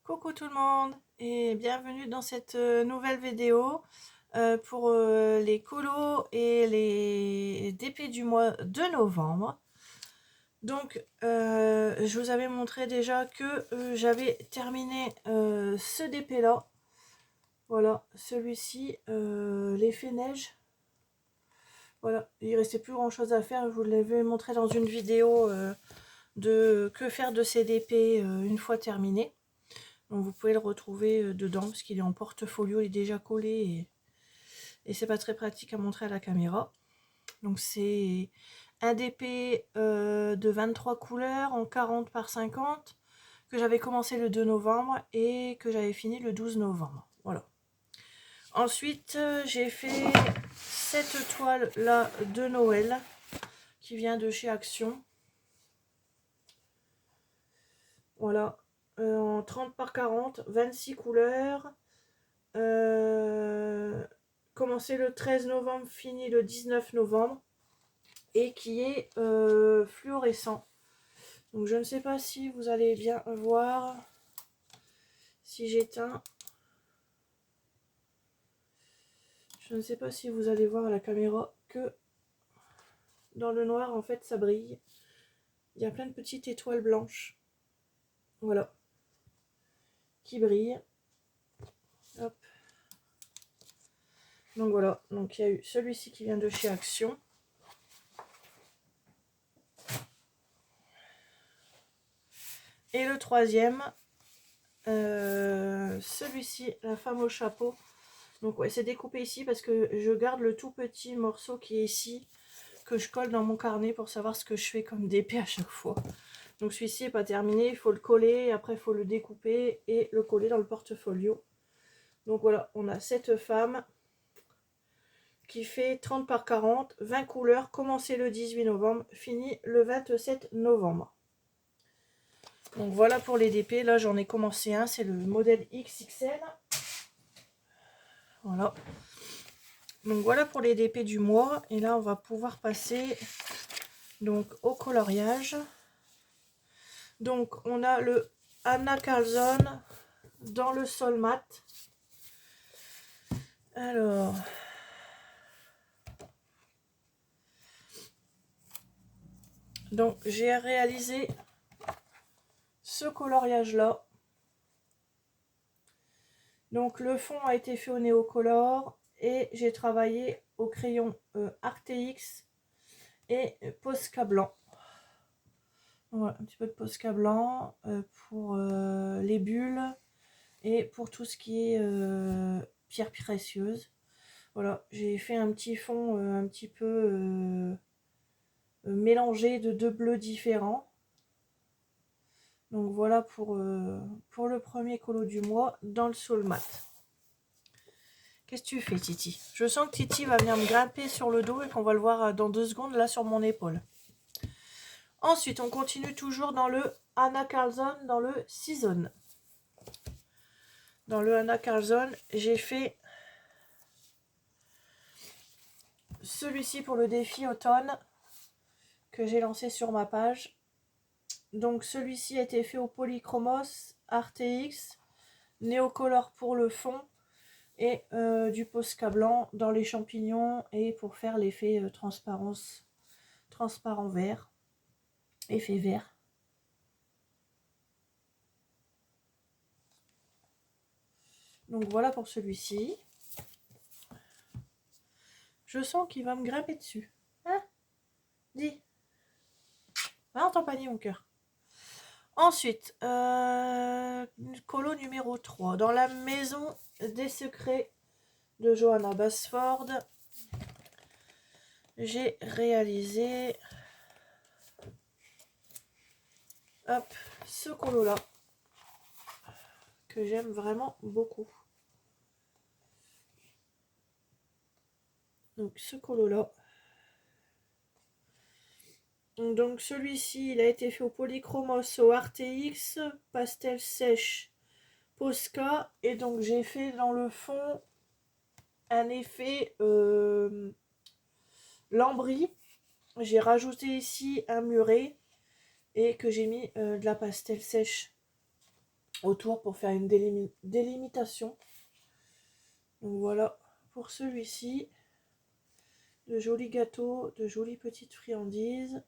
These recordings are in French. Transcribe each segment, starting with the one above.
Coucou tout le monde et bienvenue dans cette nouvelle vidéo pour les colos et les DP du mois de novembre. Donc je vous avais montré déjà que j'avais terminé ce DP là. Voilà, celui-ci, l'effet neige. Voilà, il restait plus grand chose à faire. Je vous l'avais montré dans une vidéo de que faire de ces DP une fois terminé. Donc vous pouvez le retrouver dedans parce qu'il est en portfolio, il est déjà collé et c'est pas très pratique à montrer à la caméra. Donc c'est un DP de 23 couleurs en 40 par 50 que j'avais commencé le 2 novembre et que j'avais fini le 12 novembre. Voilà. Ensuite j'ai fait cette toile là de Noël qui vient de chez Action. Voilà. En 30 par 40, 26 couleurs. Commencé le 13 novembre, fini le 19 novembre. Et qui est fluorescent. Donc je ne sais pas si vous allez bien voir. Si j'éteins. Je ne sais pas si vous allez voir à la caméra que dans le noir, en fait, ça brille. Il y a plein de petites étoiles blanches. Voilà. Qui brillent. Hop. Donc voilà. Donc il y a eu celui-ci qui vient de chez Action. Et le troisième, celui-ci, la femme au chapeau. Donc ouais, c'est découpé ici parce que je garde le tout petit morceau qui est ici, que je colle dans mon carnet pour savoir ce que je fais comme DP à chaque fois. Donc celui-ci n'est pas terminé, il faut le coller, après il faut le découper et le coller dans le portfolio. Donc voilà, on a cette femme qui fait 30 par 40, 20 couleurs, commencé le 18 novembre, fini le 27 novembre. Donc voilà pour les DP, là j'en ai commencé un, c'est le modèle XXL. Voilà. Donc voilà pour les DP du mois. Et là on va pouvoir passer donc au coloriage. Donc on a le Anna Carlson dans le sol mat. Alors donc j'ai réalisé ce coloriage là. Donc le fond a été fait au Néocolor et j'ai travaillé au crayon Arctex et Posca blanc. Voilà, un petit peu de Posca blanc pour les bulles et pour tout ce qui est pierres précieuses. Voilà, j'ai fait un petit fond un petit peu mélangé de deux bleus différents. Donc voilà pour le premier colo du mois dans le sol mat. Qu'est-ce que tu fais, Titi? Je sens que Titi va venir me grimper sur le dos et qu'on va le voir dans 2 secondes là sur mon épaule. Ensuite, on continue toujours dans le Anna Carlson, dans le Season. Dans le Anna Carlson, j'ai fait celui-ci pour le défi automne que j'ai lancé sur ma page. Donc celui-ci a été fait au Polychromos, Arctex, Néocolor pour le fond et du Posca blanc dans les champignons et pour faire l'effet transparent vert, effet vert. Donc voilà pour celui-ci. Je sens qu'il va me grimper dessus. Hein? Dis. Va dans ton panier, mon cœur. Ensuite, colo numéro 3. Dans la maison des secrets de Johanna Basford, j'ai réalisé ce colo là que j'aime vraiment beaucoup. Donc ce colo là. Donc celui-ci, il a été fait au Polychromos, au Arctex, pastel sèche, Posca. Et donc j'ai fait dans le fond un effet lambris. J'ai rajouté ici un muret et que j'ai mis de la pastel sèche autour pour faire une délimitation. Donc voilà pour celui-ci. De jolis gâteaux, de jolies petites friandises.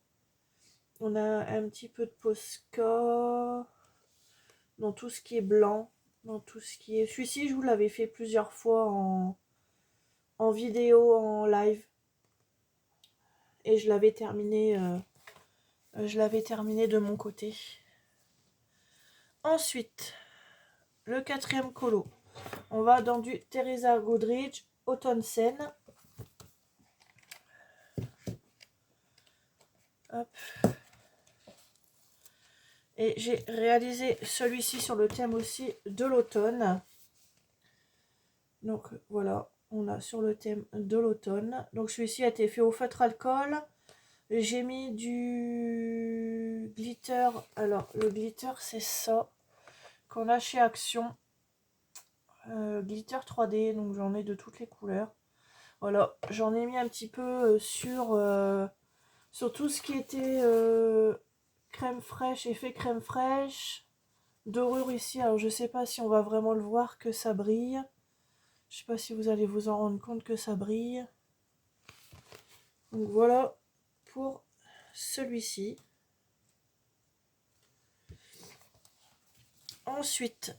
On a un petit peu de Posca dans tout ce qui est blanc, dans tout ce qui est... Celui-ci, je vous l'avais fait plusieurs fois en vidéo, en live. Et je l'avais terminé de mon côté. Ensuite, le quatrième colo. On va dans du Teresa Goodrich Autumn Scène. Hop. Et j'ai réalisé celui-ci sur le thème aussi de l'automne. Donc voilà, on a sur le thème de l'automne. Donc celui-ci a été fait au feutre alcool. J'ai mis du glitter. Alors le glitter c'est ça qu'on a chez Action. Glitter 3D, donc j'en ai de toutes les couleurs. Voilà, j'en ai mis un petit peu sur tout ce qui était crème fraîche, effet crème fraîche. Dorure ici, alors je sais pas si on va vraiment le voir que ça brille. Je sais pas si vous allez vous en rendre compte que ça brille. Donc voilà pour celui-ci. Ensuite,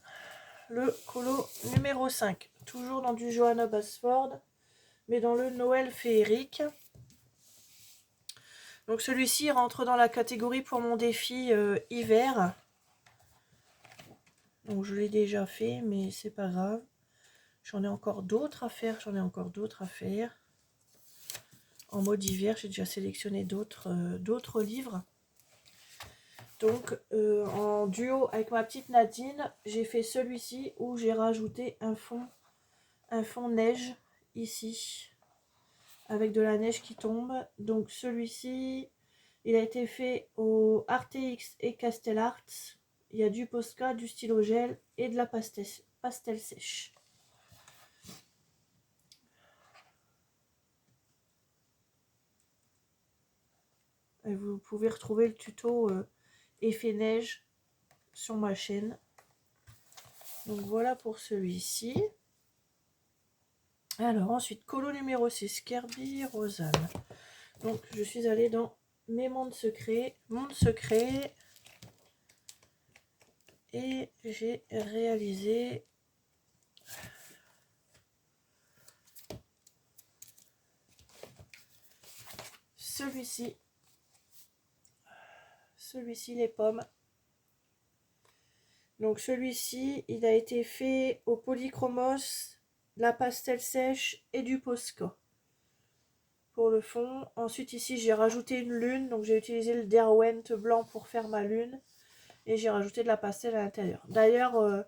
le colo numéro 5. Toujours dans du Johanna Basford, mais dans le Noël féerique. Donc celui-ci rentre dans la catégorie pour mon défi hiver. Donc je l'ai déjà fait, mais c'est pas grave. J'en ai encore d'autres à faire. En mode hiver, j'ai déjà sélectionné d'autres livres. Donc en duo avec ma petite Nadine, j'ai fait celui-ci où j'ai rajouté un fond neige ici. Avec de la neige qui tombe. Donc celui-ci, il a été fait au Artx et Castellart. Il y a du Posca, du stylo gel et de la pastel sèche. Et vous pouvez retrouver le tuto effet neige sur ma chaîne. Donc voilà pour celui-ci. Alors ensuite, colo numéro 6, Kirby Rosanne. Donc je suis allée dans mes mondes secrets. Et j'ai réalisé celui-ci, les pommes. Donc celui-ci, il a été fait au polychromos, la pastel sèche et du Posca pour le fond. Ensuite ici, j'ai rajouté une lune, donc j'ai utilisé le Derwent blanc pour faire ma lune. Et j'ai rajouté de la pastel à l'intérieur. D'ailleurs,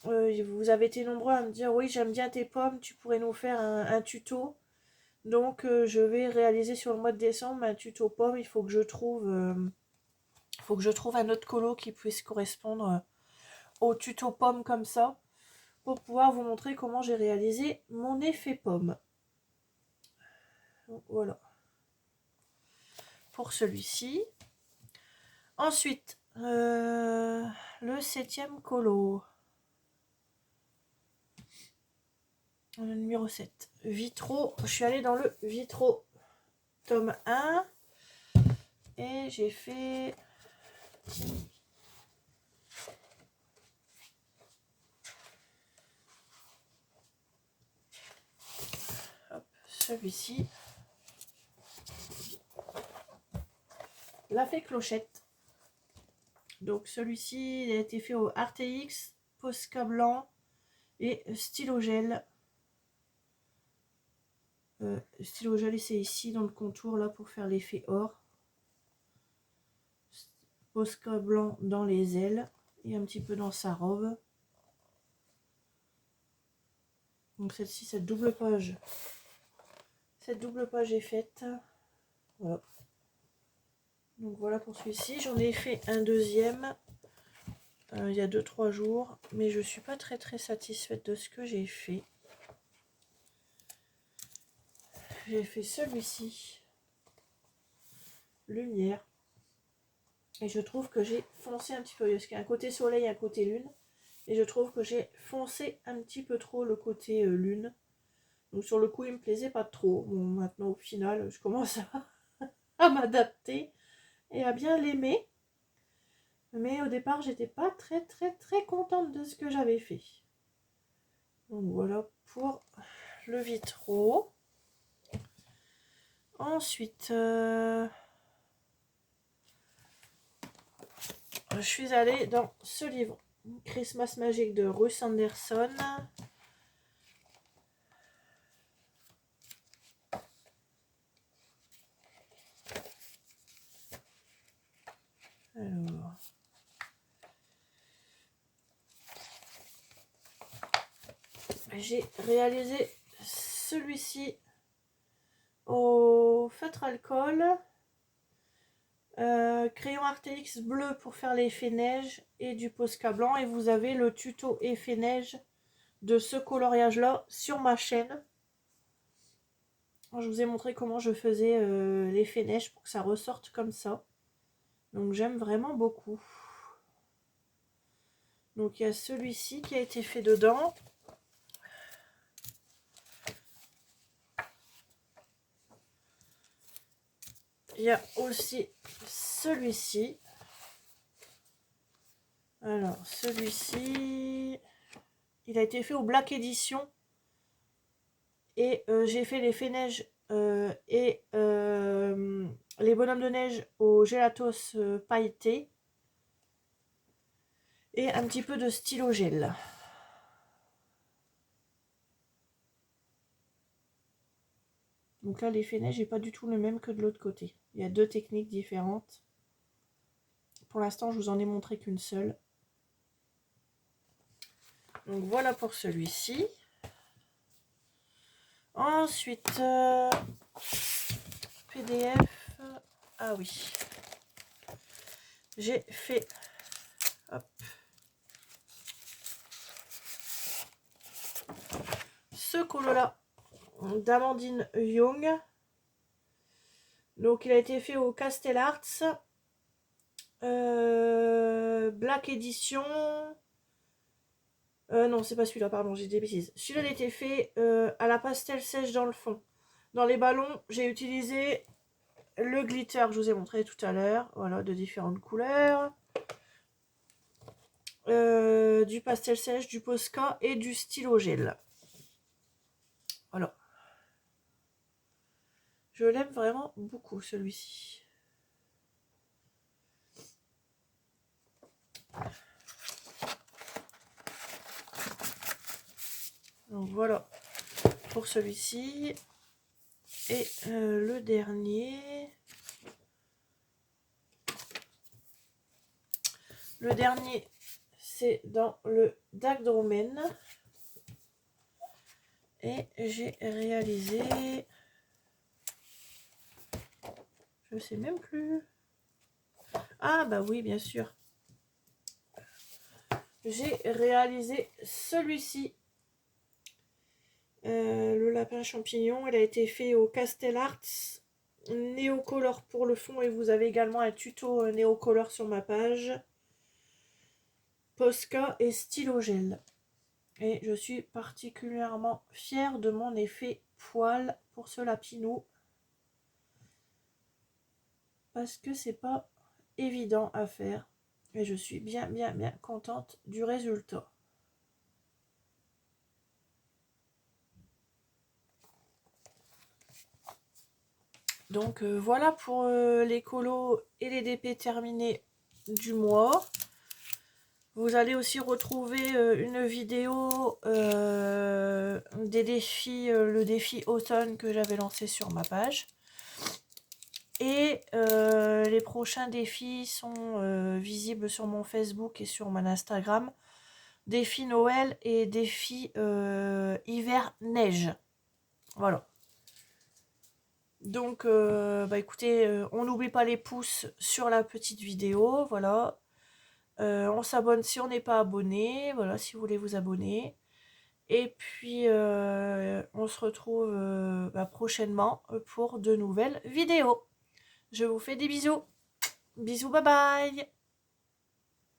vous avez été nombreux à me dire, oui, j'aime bien tes pommes, tu pourrais nous faire un tuto. Donc je vais réaliser sur le mois de décembre un tuto pommes. Il faut que je trouve un autre colo qui puisse correspondre au tuto pommes comme ça, pour pouvoir vous montrer comment j'ai réalisé mon effet pomme. Donc, voilà pour celui-ci. Ensuite, le 7e colo. Le numéro 7. Vitro. Je suis allée dans le Vitro tome 1. Et j'ai fait... celui-ci. La fée clochette. Donc celui-ci, il a été fait au Artx, Posca blanc et stylo gel. Stylo gel, c'est ici dans le contour là pour faire l'effet or. Posca blanc dans les ailes et un petit peu dans sa robe. Donc celle-ci, cette double page est faite. Voilà. Donc voilà pour celui-ci. J'en ai fait un deuxième il y a 2-3 jours, mais je suis pas très satisfaite de ce que j'ai fait. J'ai fait celui-ci, lumière. Et je trouve que j'ai foncé un petit peu. Parce qu'il y a un côté soleil et un côté lune. Et je trouve que j'ai foncé un petit peu trop le côté lune. Donc sur le coup, il me plaisait pas trop. Bon, maintenant au final, je commence à m'adapter et à bien l'aimer. Mais au départ, j'étais pas très contente de ce que j'avais fait. Donc voilà pour le vitraux. Ensuite, je suis allée dans ce livre, Christmas Magic de Ruth Anderson. Alors, j'ai réalisé celui-ci au feutre alcool, crayon Artélix bleu pour faire l'effet neige et du Posca blanc. Et vous avez le tuto effet neige de ce coloriage là sur ma chaîne. Je vous ai montré comment je faisais l'effet neige pour que ça ressorte comme ça. Donc j'aime vraiment beaucoup. Donc il y a celui-ci qui a été fait dedans. Il y a aussi celui-ci. Alors celui-ci, il a été fait au Black Edition. Et j'ai fait l'effet neige et les bonhommes de neige au Gelatos pailleté. Et un petit peu de stylo gel. Donc là, l'effet neige n'est pas du tout le même que de l'autre côté. Il y a deux techniques différentes. Pour l'instant, je vous en ai montré qu'une seule. Donc voilà pour celui-ci. Ensuite, PDF. Ah oui. J'ai fait... Hop. Ce colo-là d'Amandine Young. Donc il a été fait au Castellarts. Black Edition. Non, c'est pas celui-là, pardon, j'ai des bêtises. Celui-là, il a été fait à la pastel sèche dans le fond. Dans les ballons, j'ai utilisé le glitter que je vous ai montré tout à l'heure. Voilà, de différentes couleurs. Du pastel sèche, du Posca et du stylo gel. Voilà. Je l'aime vraiment beaucoup, celui-ci. Donc voilà pour celui-ci. Et le dernier. Le dernier, c'est dans le Dagdromen. Et j'ai réalisé... Je sais même plus. Ah bah oui, bien sûr. J'ai réalisé celui-ci. Le lapin champignon. Il a été fait au Castellarts. Néocolor pour le fond. Et vous avez également un tuto néocolor sur ma page. Posca et stylo gel. Et je suis particulièrement fière de mon effet poil pour ce lapinou. Parce que c'est pas évident à faire. Et je suis bien contente du résultat. Donc voilà pour les colos et les DP terminés du mois. Vous allez aussi retrouver une vidéo des défis, le défi automne que j'avais lancé sur ma page. Et les prochains défis sont visibles sur mon Facebook et sur mon Instagram. Défi Noël et défi hiver neige. Voilà. Donc, bah écoutez, on n'oublie pas les pouces sur la petite vidéo. Voilà. On s'abonne si on n'est pas abonné. Voilà, si vous voulez vous abonner. Et puis, on se retrouve prochainement pour de nouvelles vidéos. Je vous fais des bisous. Bisous, bye bye.